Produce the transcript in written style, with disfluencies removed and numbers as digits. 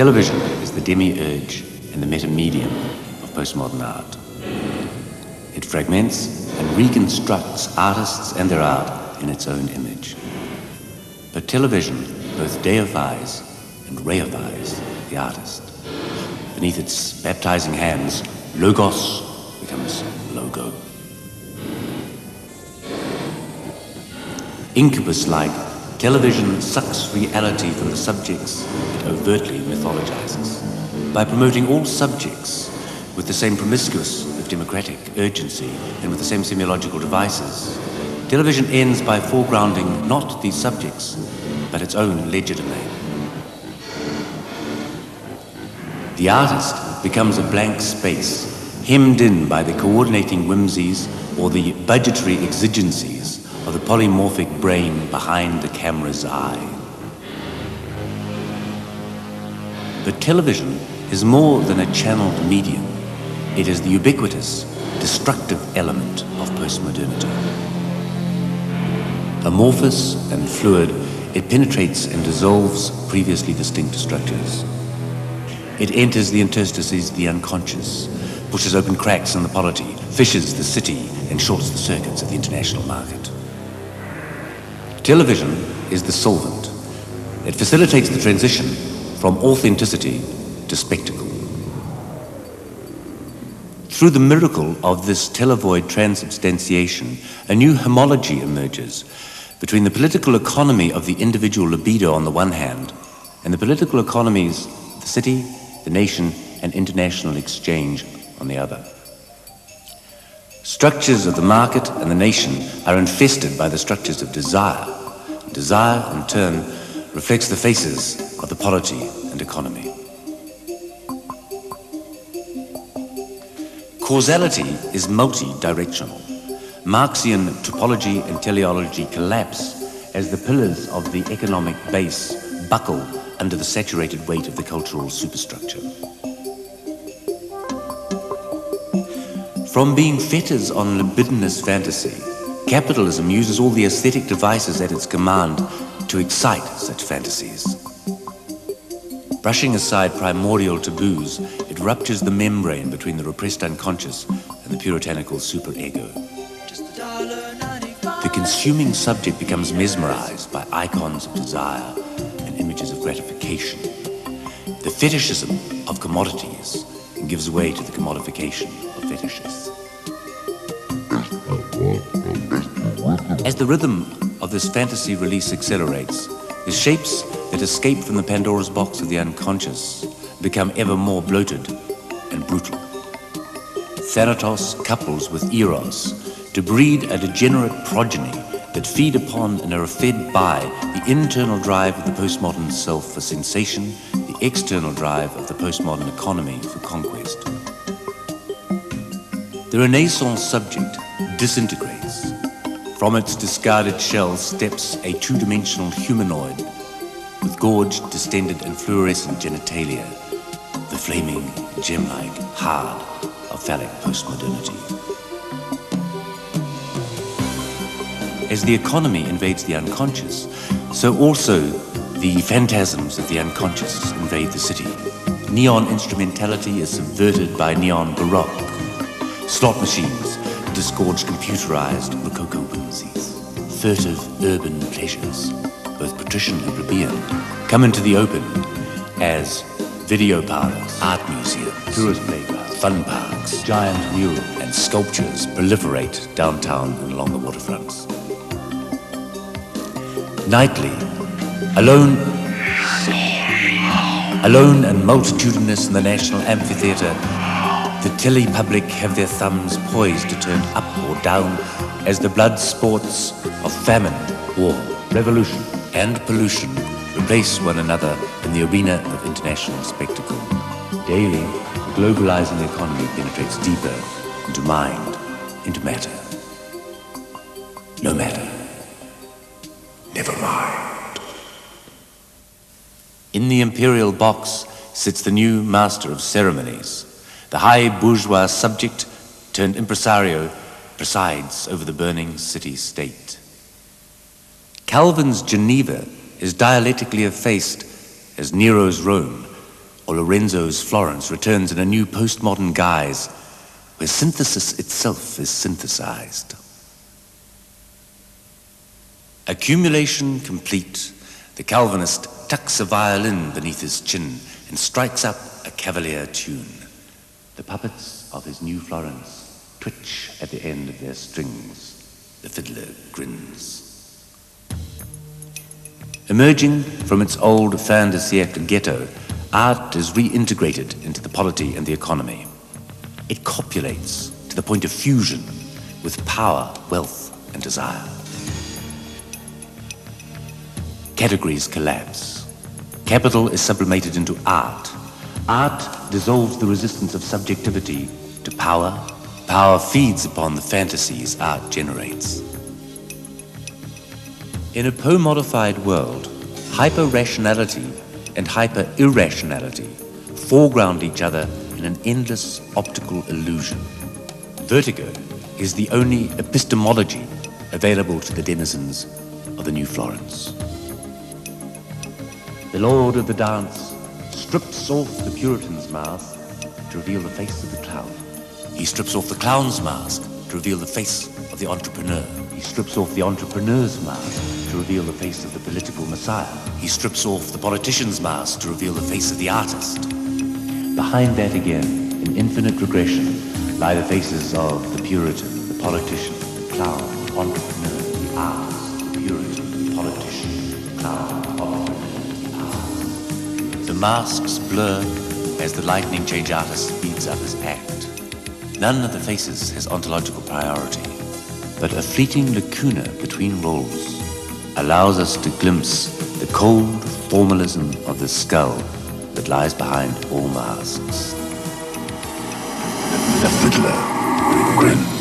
Television is the demiurge and the metamedium of postmodern art. It fragments and reconstructs artists and their art in its own image. But television both deifies and reifies the artist. Beneath its baptizing hands, logos becomes logo. Incubus-like, television sucks reality from the subjects it overtly mythologizes. By promoting all subjects with the same promiscuous if democratic urgency and with the same semiological devices, television ends by foregrounding not these subjects, but its own legerdemain. The artist becomes a blank space, hemmed in by the coordinating whimsies or the budgetary exigencies of the polymorphic brain behind the camera's eye. But television is more than a channeled medium. It is the ubiquitous, destructive element of postmodernity. Amorphous and fluid, it penetrates and dissolves previously distinct structures. It enters the interstices of the unconscious, pushes open cracks in the polity, fishes the city, and shorts the circuits of the international market. Television is the solvent. It facilitates the transition from authenticity to spectacle. Through the miracle of this televoid transubstantiation, a new homology emerges between the political economy of the individual libido on the one hand and the political economies of the city, the nation, and international exchange on the other. Structures of the market and the nation are infested by the structures of desire. Desire, in turn, reflects the faces of the polity and economy. Causality is multi-directional. Marxian topology and teleology collapse as the pillars of the economic base buckle under the saturated weight of the cultural superstructure. From being fetters on libidinous fantasy, capitalism uses all the aesthetic devices at its command to excite such fantasies. Brushing aside primordial taboos, it ruptures the membrane between the repressed unconscious and the puritanical superego. The consuming subject becomes mesmerized by icons of desire and images of gratification. The fetishism of commodities gives way to the commodification of fetishes. As the rhythm of this fantasy release accelerates, the shapes that escape from the Pandora's box of the unconscious become ever more bloated and brutal. Thanatos couples with Eros to breed a degenerate progeny that feed upon and are fed by the internal drive of the postmodern self for sensation, the external drive of the postmodern economy for conquest. The Renaissance subject disintegrates. From its discarded shell steps a two-dimensional humanoid with gorged, distended, and fluorescent genitalia, the flaming, gem-like heart of phallic postmodernity. As the economy invades the unconscious, so also the phantasms of the unconscious invade the city. Neon instrumentality is subverted by neon baroque. Slot machines disgorge computerized rococo whimsies. Furtive urban pleasures, both patrician and plebeian, come into the open as video parlors, art museums, tourist playgrounds, fun parks, giant murals, and sculptures proliferate downtown and along the waterfronts. Nightly, alone and multitudinous in the National Amphitheatre, the tele-public have their thumbs poised to turn up or down as the blood sports of famine, war, revolution, and pollution replace one another in the arena of international spectacle. Daily, the globalizing economy penetrates deeper into mind, into matter. No matter. Never mind. In the imperial box sits the new master of ceremonies. The high bourgeois subject turned impresario presides over the burning city-state. Calvin's Geneva is dialectically effaced as Nero's Rome, or Lorenzo's Florence returns in a new postmodern guise, where synthesis itself is synthesized. Accumulation complete, the Calvinist tucks a violin beneath his chin and strikes up a cavalier tune. The puppets of his new Florence twitch at the end of their strings. The fiddler grins. Emerging from its old fin de siècle ghetto, art is reintegrated into the polity and the economy. It copulates to the point of fusion with power, wealth, and desire. Categories collapse. Capital is sublimated into art. Art dissolves the resistance of subjectivity to power. Power feeds upon the fantasies art generates. In a po-modified world, hyper-rationality and hyper-irrationality foreground each other in an endless optical illusion. Vertigo is the only epistemology available to the denizens of the New Florence. The lord of the dance strips off the Puritan's mask to reveal the face of the clown. He strips off the clown's mask to reveal the face of the entrepreneur. He strips off the entrepreneur's mask to reveal the face of the political messiah. He strips off the politician's mask to reveal the face of the artist. Behind that again, in infinite regression, lie the faces of the Puritan, the politician, the clown, the entrepreneur, the artist, the Puritan, the politician, the clown, the entrepreneur, the artist. The masks blur as the lightning change artist speeds up his act. None of the faces has ontological priority, but a fleeting lacuna between roles allows us to glimpse the cold formalism of the skull that lies behind all masks. The fiddler grins.